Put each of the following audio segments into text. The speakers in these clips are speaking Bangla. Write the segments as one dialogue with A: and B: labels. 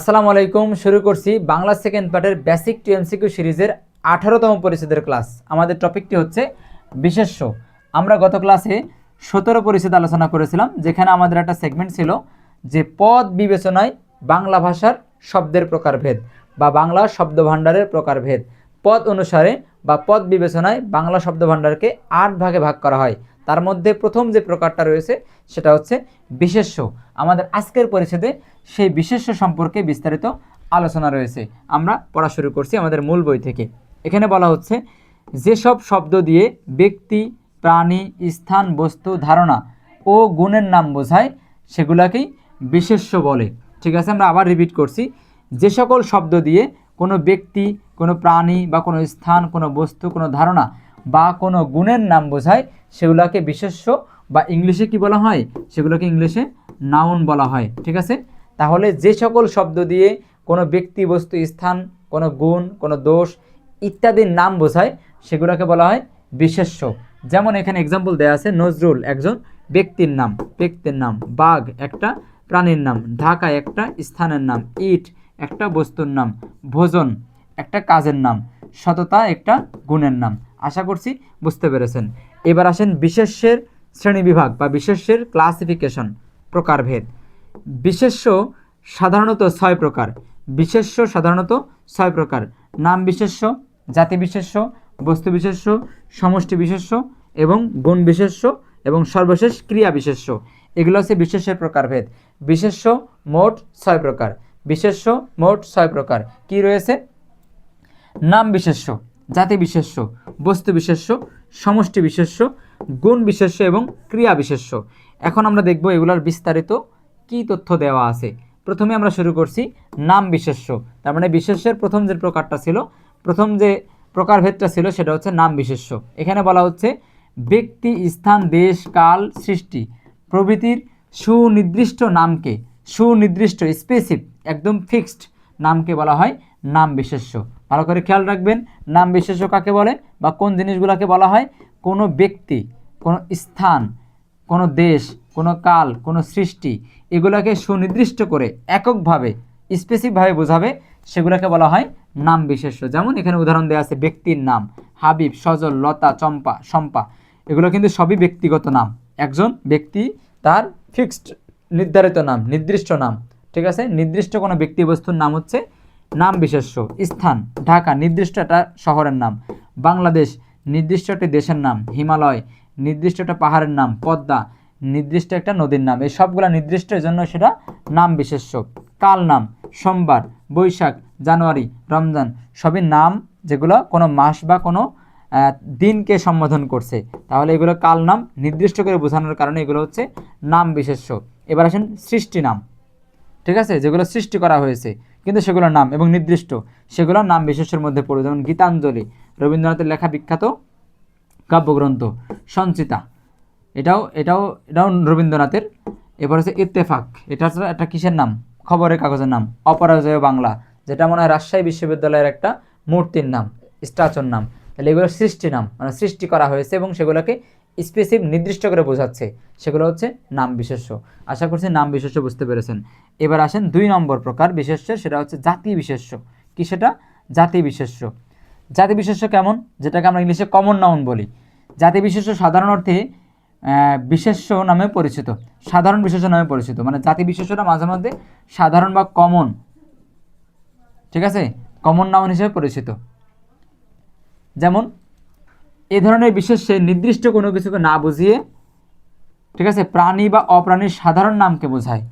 A: আসসালামু আলাইকুম। শুরু করছি বাংলা সেকেন্ড পার্টের বেসিক টু এমসিকিউ সিরিজের 18তম পরিচ্ছেদের ক্লাস। আমাদের টপিকটি হচ্ছে বিশেষ্য। আমরা গত ক্লাসে 17 পরিচ্ছেদ আলোচনা করেছিলাম, যেখানে আমাদের একটা সেগমেন্ট ছিল যে পদ বিবেচনায় বাংলা ভাষার শব্দের প্রকারভেদ বা বাংলা শব্দভাণ্ডারের প্রকারভেদ। পদ অনুসারে বা পদ বিবেচনায় বাংলা শব্দভাণ্ডারকে 8 ভাগে ভাগ করা হয়। তার মধ্যে প্রথম যে প্রকারটা রয়েছে সেটা হচ্ছে বিশেষ্য। আমাদের আজকের পরিচ্ছেদে সেই বিশেষ্য সম্পর্কে বিস্তারিত আলোচনা রয়েছে। আমরা পড়া শুরু করছি আমাদের মূল বই থেকে। এখানে বলা হচ্ছে যেসব শব্দ দিয়ে ব্যক্তি, প্রাণী, স্থান, বস্তু, ধারণা ও গুণের নাম বোঝায় সেগুলাকেই বিশেষ্য বলে। ঠিক আছে, আমরা আবার রিপিট করছি। যে সকল শব্দ দিয়ে কোনো ব্যক্তি, কোনো প্রাণী বা কোনো স্থান, কোনো বস্তু, কোনো ধারণা বা কোনো গুণের নাম বোঝায় সেগুলোকে বিশেষ্য বা ইংলিশে কি বলা হয়, সেগুলোকে ইংলিশে নাউন বলা হয়। ঠিক আছে, তাহলে যে সকল শব্দ দিয়ে কোনো ব্যক্তি, বস্তু, স্থান, কোনো গুণ, কোনো দোষ ইত্যাদির নাম বোঝায় সেগুলোকে বলা হয় বিশেষ্য। যেমন এখানে এক্সাম্পল দেওয়া আছে, নজরুল একজন ব্যক্তির নাম, বাঘ একটা প্রাণীর নাম, ঢাকা একটা স্থানের নাম, ইট একটা বস্তুর নাম, ভোজন একটা কাজের নাম, সততা একটা গুণের নাম। আশা করছি বুঝতে পেরেছেন। এবার আসেন বিশেষ্যের শ্রেণীবিভাগ বা বিশেষ্যের ক্লাসিফিকেশন, প্রকারভেদ। বিশেষ্য সাধারণত 6 প্রকার। বিশেষ্য সাধারণত 6 প্রকার: নাম বিশেষ্য, জাতি বিশেষ্য, বস্তু বিশেষ্য, সমষ্টি বিশেষ্য এবং গুণ বিশেষ্য এবং সর্বশেষ ক্রিয়া বিশেষ্য। এগুলো হচ্ছে বিশেষ্যের প্রকারভেদ। বিশেষ্য মোট 6 প্রকার। বিশেষ্য মোট 6 প্রকার কি রয়েছে? নাম বিশেষ্য, জাতি বিশেষ্য, বস্তু বিশেষ্য, সমষ্টি বিশেষ্য, গুণ বিশেষ্য এবং ক্রিয়া বিশেষ্য। এখন আমরা দেখব এগুলোর বিস্তারিত কি তথ্য দেওয়া আছে। প্রথমে আমরা শুরু করছি নাম বিশেষ্য। তার মানে বিশেষ্যের প্রথম যে প্রকারটা ছিল, প্রথম যে প্রকারভেদটা ছিল সেটা হচ্ছে নাম বিশেষ্য। এখানে বলা হচ্ছে ব্যক্তি, স্থান, দেশ, কাল, সৃষ্টি প্রভৃতির সুনির্দিষ্ট নামকে, সুনির্দিষ্ট স্পেসিফিক একদম ফিক্সড নামকে বলা হয় নাম বিশেষ্য। ভালো করে খেয়াল রাখবেন, নাম বিশেষ্য কাকে বলে বা কোন জিনিসগুলোকে বলা হয়? কোনো ব্যক্তি, কোনো স্থান, কোনো দেশ, কোনো কাল, কোনো সৃষ্টি এগুলোকে সুনির্দিষ্ট করে এককভাবে স্পেসিফিকভাবে বোঝাবে সেগুলোকে বলা হয় নাম বিশেষ্য। যেমন এখানে উদাহরণ দেওয়া আছে ব্যক্তির নাম, হাবিব, সজল, লতা, চম্পা, শম্পা। এগুলো কিন্তু সবই ব্যক্তিগত নাম। একজন ব্যক্তি, তার ফিক্সড নির্ধারিত নাম, নির্দিষ্ট নাম। ঠিক আছে, নির্দিষ্ট কোনো ব্যক্তি বস্তুর নাম হচ্ছে নাম বিশেষ্য। স্থান ঢাকা, নির্দিষ্ট একটা শহরের নাম। বাংলাদেশ নির্দিষ্ট একটি দেশের নাম। হিমালয় নির্দিষ্ট একটা পাহাড়ের নাম। পদ্মা নির্দিষ্ট একটা নদীর নাম। এই সবগুলো নির্দিষ্টের জন্য সেটা নাম বিশেষ্য। কাল নাম, সোমবার, বৈশাখ, জানুয়ারি, রমজান সবই নাম, যেগুলো কোনো মাস বা কোনো দিনকে সম্বোধন করছে। তাহলে এগুলো কাল নাম, নির্দিষ্ট করে বোঝানোর কারণে এগুলো হচ্ছে নাম বিশেষ্য। এবার আসেন সৃষ্টি নাম। ঠিক আছে, যেগুলো সৃষ্টি করা হয়েছে কিন্তু সেগুলোর নাম এবং নির্দিষ্ট, সেগুলো নাম বিশেষ্যের মধ্যে পড়ে। যেমন গীতাঞ্জলি রবীন্দ্রনাথের লেখা বিখ্যাত কাব্যগ্রন্থ। সঞ্চিতা এটাও এটাও এটাও রবীন্দ্রনাথের। এবার হচ্ছে ইত্তেফাক, এটা হচ্ছে একটা কিসের নাম? খবরের কাগজের নাম। অপরাজেয় বাংলা, যেটা মনে হয় রাজশাহী বিশ্ববিদ্যালয়ের একটা মূর্তির নাম, স্ট্যাচুর নাম। তাহলে এগুলো সৃষ্টি নাম, মানে সৃষ্টি করা হয়েছে এবং সেগুলোকে স্পেসিফিক নির্দিষ্ট করে বোঝাচ্ছে, সেগুলো হচ্ছে নাম বিশেষ্য। আশা করছি নাম বিশেষ্য বুঝতে পেরেছেন। এবার আসেন 2 নম্বর প্রকার বিশেষ্য, সেটা হচ্ছে জাতি বিশেষ্য। কি সেটা? জাতি বিশেষ্য। জাতি বিশেষ্য কেমন? যেটাকে আমরা ইংলিশে কমন নাউন বলি। জাতি বিশেষ্য সাধারণ অর্থে বিশেষ্য নামে পরিচিত, সাধারণ বিশেষ্য নামে পরিচিত। মানে জাতি বিশেষ্যটা মাঝে মধ্যে সাধারণ বা কমন, ঠিক আছে, কমন নাউন হিসেবে পরিচিত। যেমন এই ধরনের বিশেষ্যে নির্দিষ্ট কোনো কিছুকে না বুঝিয়ে, ঠিক আছে, প্রাণী বা অপ্রাণীর সাধারণ নামকে বোঝায়।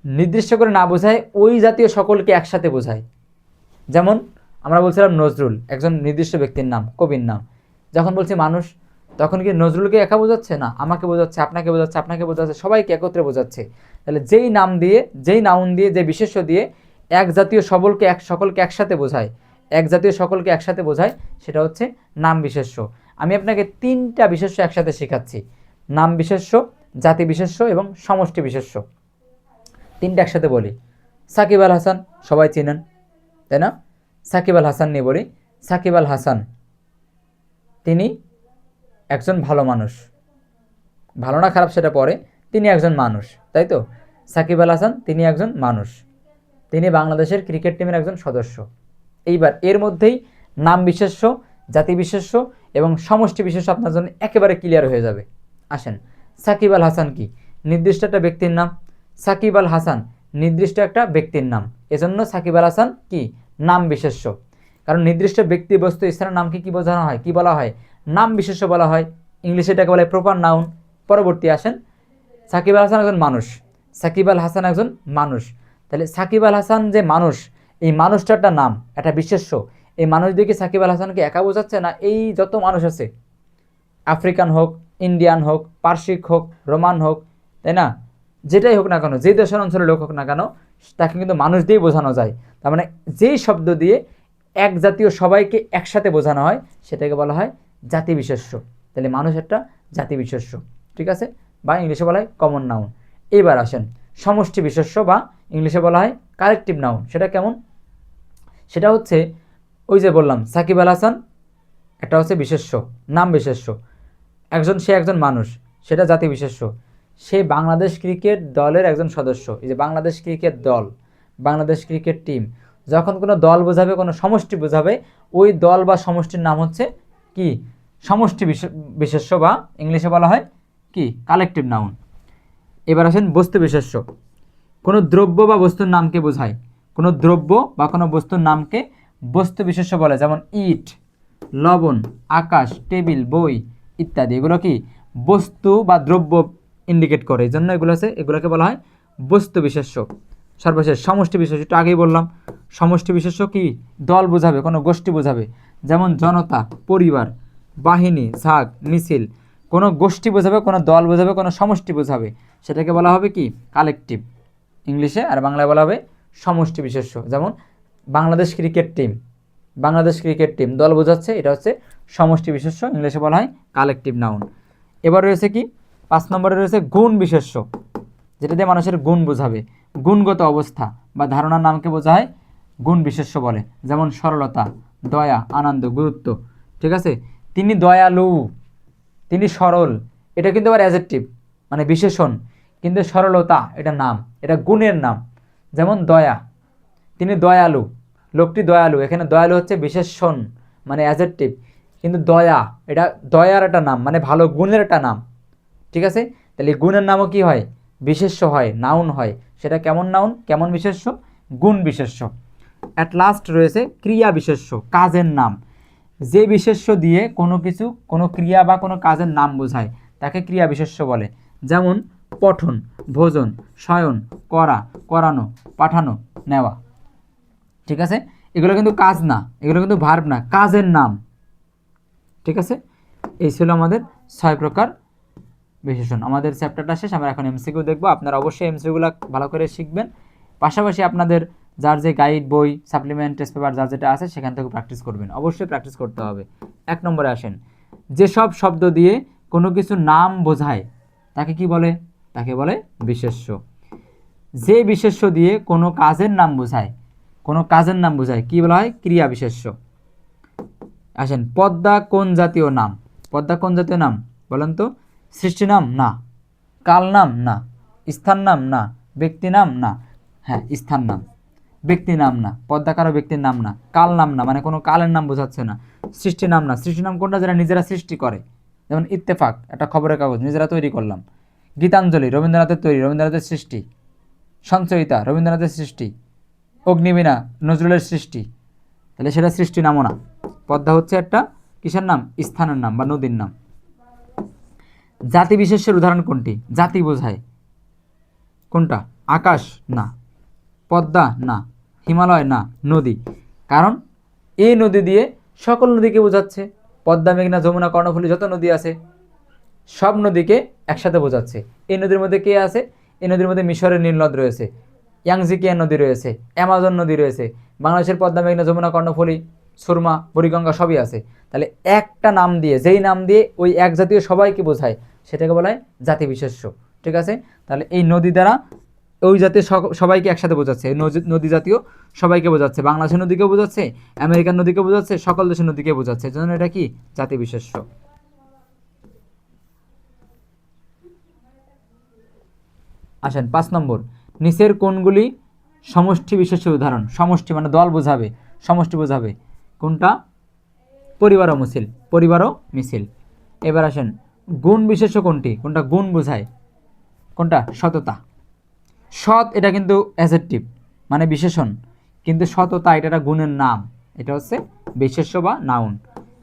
A: নির্দিষ্ট করে না বোঝায়, ওই জাতীয় সকলকে একসাথে বোঝায়। যেমন আমরা বলছিলাম নজরুল একজন নির্দিষ্ট ব্যক্তির নাম, কবির নাম। যখন বলছি মানুষ, তখন কি নজরুলকে একা বোঝাচ্ছে না, আমাকে বোঝাচ্ছে, আপনাকে বোঝাচ্ছে, আপনাকে বোঝাচ্ছে, সবাইকে একত্রে বোঝাচ্ছে। তাহলে যেই নাম দিয়ে, যেই নাউন দিয়ে, যে বিশেষ্য দিয়ে এক জাতীয় সকলকে একসাথে বোঝায়, এক জাতীয় সকলকে একসাথে বোঝায়, সেটা হচ্ছে নাম বিশেষ্য। আমি আপনাকে 3টা বিশেষ্য একসাথে শেখাচ্ছি: নাম বিশেষ্য, জাতি বিশেষ্য এবং সমষ্টি বিশেষ্য। 3টা একসাথে বলি। সাকিব আল হাসান সবাই চিনেন, তাই না? সাকিব আল হাসান নিয়ে বলি। সাকিব আল হাসান তিনি একজন ভালো মানুষ, ভালো না খারাপ সেটা পরে, তিনি একজন মানুষ, তাই তো? সাকিব আল হাসান তিনি একজন মানুষ। তিনি বাংলাদেশের ক্রিকেট টিমের একজন সদস্য। এইবার এর মধ্যেই নাম বিশেষ্য, জাতি বিশেষ্য এবং সমষ্টি বিশেষ্য আপনার জন্য একেবারে ক্লিয়ার হয়ে যাবে। আসেন, সাকিব আল হাসান কি? নির্দিষ্ট একটা ব্যক্তির নাম। সাকিব আল হাসান নির্দিষ্ট একটা ব্যক্তির নাম, এজন্য সাকিব আল হাসান কি? নাম বিশেষ্য। কারণ নির্দিষ্ট ব্যক্তি, বস্তু, স্থানের নামকে কি বোঝানো হয়, কি বলা হয়? নাম বিশেষ্য বলা হয়। ইংলিশে এটাকে বলে প্রপার নাউন। পরবর্তী আসেন, সাকিব আল হাসান একজন মানুষ। সাকিব আল হাসান একজন মানুষ, তাহলে সাকিব আল হাসান যে মানুষ, এই মানুষটা একটা নাম, একটা বিশেষ্য। এই মানুষ দিয়ে কি সাকিব আল হাসানকে একা বোঝাচ্ছে না? এই যত মানুষ আছে, আফ্রিকান হোক, ইন্ডিয়ান হোক, পার্সিক হোক, রোমান হোক, তাই না, যেটাই হোক না কেন, যে দেশের অঞ্চলের লোক হোক না কেন, তাকে কিন্তু মানুষ দিয়েই বোঝানো যায়। তার মানে যেই শব্দ দিয়ে এক জাতীয় সবাইকে একসাথে বোঝানো হয় সেটাকে বলা হয় জাতি বিশেষ্য। তাহলে মানুষ একটা জাতি বিশেষ্য, ঠিক আছে, বা ইংলিশে বলা হয় কমন নাউন। এবার আসেন সমষ্টি বিশেষ্য বা ইংলিশে বলা হয় কালেকটিভ নাউন। সেটা কেমন? সেটা হচ্ছে ওই যে বললাম সাকিব আল হাসান একটা হচ্ছে বিশেষ্য, নাম বিশেষ্য। সে একজন মানুষ, সেটা জাতি বিশেষ্য। সে বাংলাদেশ ক্রিকেট দলের একজন সদস্য। এই যে বাংলাদেশ ক্রিকেট দল, বাংলাদেশ ক্রিকেট টিম, যখন কোনো দল বোঝাবে, কোনো সমষ্টি বোঝাবে, ওই দল বা সমষ্টির নাম হচ্ছে কি? সমষ্টি বিশেষ্য বা ইংলিশে বলা হয় কি? Collective noun. এবার আসেন বস্তু বিশেষ্য। কোনো দ্রব্য বা বস্তুর নামকে বোঝায়। কোনো দ্রব্য বা কোনো বস্তুর নামকে বস্তু বিশেষ্য বলে, যেমন ইট, লবণ, আকাশ, টেবিল, বই ইত্যাদি। এগুলো কি? বস্তু বা দ্রব্য ইন্ডিকেট করে, এই জন্য এগুলোকে বলা হয় বস্তু বিশেষ্য। সর্বশেষ সমষ্টি বিশেষ্য, একটু আগেই বললাম। সমষ্টি বিশেষ্য কি? দল বোঝাবে, কোনো গোষ্ঠী বোঝাবে, যেমন জনতা, পরিবার, বাহিনী, ঝাঁক, মিছিল। কোনো গোষ্ঠী বোঝাবে, কোনো দল বোঝাবে, কোনো সমষ্টি বোঝাবে, সেটাকে বলা হবে কি? কালেকটিভ ইংলিশে, আর বাংলায় বলা হবে সমষ্টি বিশেষ্য। যেমন Bangladesh cricket team, Bangladesh cricket team দল বোঝাচ্ছে, এটা হচ্ছে সমষ্টি বিশেষ্য, ইংলিশে বলা হয় কালেকটিভ নাউন। এবার রয়েছে কি? 5 নম্বরে রয়েছে গুণ বিশেষ্য, যেটা দিয়ে মানুষের গুণ বোঝাবে। গুণগত অবস্থা বা ধারণার নামকে বোঝা হয় গুণ বিশেষ্য বলে, যেমন সরলতা, দয়া, আনন্দ, গুরুত্ব, ঠিক আছে। তিনি দয়ালু, তিনি সরল, এটা কিন্তু আবার অ্যাডজেক্টিভ মানে বিশেষণ। কিন্তু সরলতা এটা নাম, এটা গুণের নাম। যেমন দয়া, তিনি দয়ালু, লোকটি দয়ালু, এখানে দয়ালু হচ্ছে বিশেষণ মানে অ্যাডজেক্টিভ। কিন্তু দয়া এটা দয়ার একটা নাম, মানে ভালো গুণের একটা নাম, ঠিক আছে। তাহলে গুণের নামও কি হয়? বিশেষ্য হয়, নাউন হয়। সেটা কেমন নাউন, কেমন বিশেষ্য? গুণ বিশেষ্য। অ্যাট লাস্ট রয়েছে ক্রিয়া বিশেষ্য, কাজের নাম। যে বিশেষ্য দিয়ে কোনো কিছু, কোনো ক্রিয়া বা কোনো কাজের নাম বোঝায় তাকে ক্রিয়া বিশেষ্য বলে। যেমন পঠন, ভোজন, শয়ন, করা, করানো, পাঠানো, নেওয়া, ঠিক আছে। এগুলো কিন্তু কাজ না, এগুলো কিন্তু ভার্ব না, কাজের নাম, ঠিক আছে। এই ছিল আমাদের 6 প্রকার বিশেষণ। আমাদের চ্যাপ্টারটা শেষ, আমরা এখন এমসিকিউ দেখব। আপনারা অবশ্যই এমসিকিউগুলো ভালো করে শিখবেন, পাশাপাশি আপনাদের যার যে গাইড বই, সাপ্লিমেন্ট, টেস্ট পেপার যার যেটা আছে সেখান থেকে প্র্যাকটিস করবেন, অবশ্যই প্র্যাকটিস করতে হবে। 1 নম্বরে আসেন, যেসব শব্দ দিয়ে কোনো কিছু নাম বোঝায় তাকে কি বলে? তাকে বলে বিশেষ্য। যে বিশেষ্য দিয়ে কোনো কাজের নাম বোঝায়, কোনো কাজের নাম বোঝায় কি বলা হয়? ক্রিয়া বিশেষ্য। আসেন, পদ্মা কোন জাতীয় নাম? পদ্মা কোন জাতীয় নাম বলেন তো? সৃষ্টি নাম না, কাল নাম না, স্থান নাম না, ব্যক্তি নাম না। হ্যাঁ, স্থান নাম, ব্যক্তি নাম না। পদ্মা কারো ব্যক্তির নাম না, কাল নাম না, মানে কোনো কালের নাম বোঝাচ্ছে না। সৃষ্টি নাম না, সৃষ্টি নাম কোনটা? যারা নিজেরা সৃষ্টি করে, যেমন ইত্তেফাক একটা খবরের কাগজ নিজেরা তৈরি করলাম। গীতাঞ্জলি রবীন্দ্রনাথের তৈরি, রবীন্দ্রনাথের সৃষ্টি। সঞ্চয়িতা রবীন্দ্রনাথের সৃষ্টি। অগ্নিবীণা নজরুলের সৃষ্টি, তাহলে সেটা সৃষ্টি নামও না। পদ্মা হচ্ছে একটা কিসের নাম? স্থানের নাম বা নদীর নাম। জাতি বিশেষ্যের উদাহরণ কোনটি? জাতি বোঝায় কোনটা? আকাশ না, পদ্মা না, হিমালয় না, নদী। কারণ এই নদী দিয়ে সকল নদীকে বোঝাচ্ছে। পদ্মা, মেঘনা, যমুনা, কর্ণফুলী যত নদী আছে সব নদীকে একসাথে বোঝাচ্ছে। এই নদীর মধ্যে কে আছে? এই নদীর মধ্যে মিশরের নীল নদ রয়েছে, ইয়াংজিকিয়ান নদী রয়েছে, অ্যামাজন নদী রয়েছে, বাংলাদেশের পদ্মা, মেঘনা, যমুনা, কর্ণফুলী, সুরমা, বুড়িগঙ্গা সবই আছে। তাহলে একটা নাম দিয়ে, যেই নাম দিয়ে ওই এক জাতীয় সবাইকে বোঝায় সেটাকে বলা হয় জাতি বিশেষ্য, ঠিক আছে। তাহলে এই নদী দ্বারা ওই জাতীয় সবাইকে একসাথে বোঝাচ্ছে, নদী জাতীয় সবাইকে বোঝাচ্ছে, বাংলাদেশের নদীকেও বোঝাচ্ছে, আমেরিকান নদীকে বোঝাচ্ছে, সকল দেশের নদীকে বোঝাচ্ছে, এজন্য এটা কি? জাতি বিশেষ্য। আসেন 5 নম্বর, নিচের কোনগুলি সমষ্টি বিশেষ্য উদাহরণ, সমষ্টি মানে দল বোঝাবে, সমষ্টি বোঝাবে কোনটা? পরিবার ও মিছিল, পরিবার ও মিছিল। এবার আসেন গুণ বিশেষ্য কোনটি? কোনটা গুণ বোঝায়? কোনটা? সততা। সৎ এটা কিন্তু অ্যাডজেক্টিভ মানে বিশেষণ, কিন্তু সততা এটা একটা গুণের নাম, এটা হচ্ছে বিশেষ্য বা নাউন।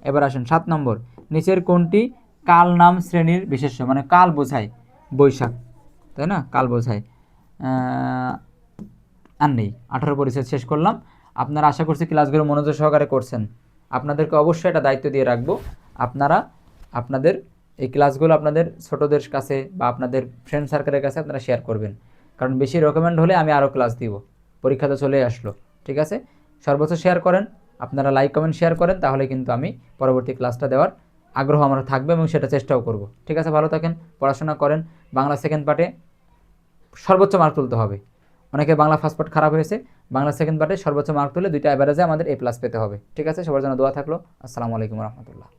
A: এবার আসেন 7 নম্বর, নিচের কোনটি কাল নাম শ্রেণীর বিশেষ্য, মানে কাল বোঝায়? বৈশাখ, তাই না? কাল বোঝায়। আর নেই, 18 পরিচ্ছেদ শেষ করলাম। আপনারা আশা করছি ক্লাসগুলো মনোযোগ সহকারে করছেন। আপনাদেরকে অবশ্যই এটা দায়িত্ব দিয়ে রাখবো, আপনারা আপনাদের এই ক্লাসগুলো আপনাদের ছোটদের কাছে বা আপনাদের ফ্রেন্ড সার্কেলের কাছে আপনারা শেয়ার করবেন, কারণ বেশি রেকমেন্ড হলে আমি আরও ক্লাস দিব। পরীক্ষা তো চলে আসলো, ঠিক আছে? সর্বোচ্চ শেয়ার করেন, আপনারা লাইক কমেন্ট শেয়ার করেন, তাহলে কিন্তু আমি পরবর্তী ক্লাসটা দেওয়ার আগ্রহ আমার থাকবে এবং সেটা চেষ্টাও করব। ঠিক আছে, ভালো থাকেন, পড়াশোনা করেন। বাংলা সেকেন্ড পার্টে সর্বোচ্চ মার্ক তুলতে হবে। অনেকে বাংলা ফার্স্ট পার্ট খারাপ হয়েছে, বাংলা সেকেন্ড পার্টে সর্বোচ্চ মার্ক তুলে 2টা অ্যাভারেজে আমাদের A+ পেতে হবে। ঠিক আছে, সবার জন্য দোয়া থাকলো। আসসালামু আলাইকুম রহমতুল্লাহ।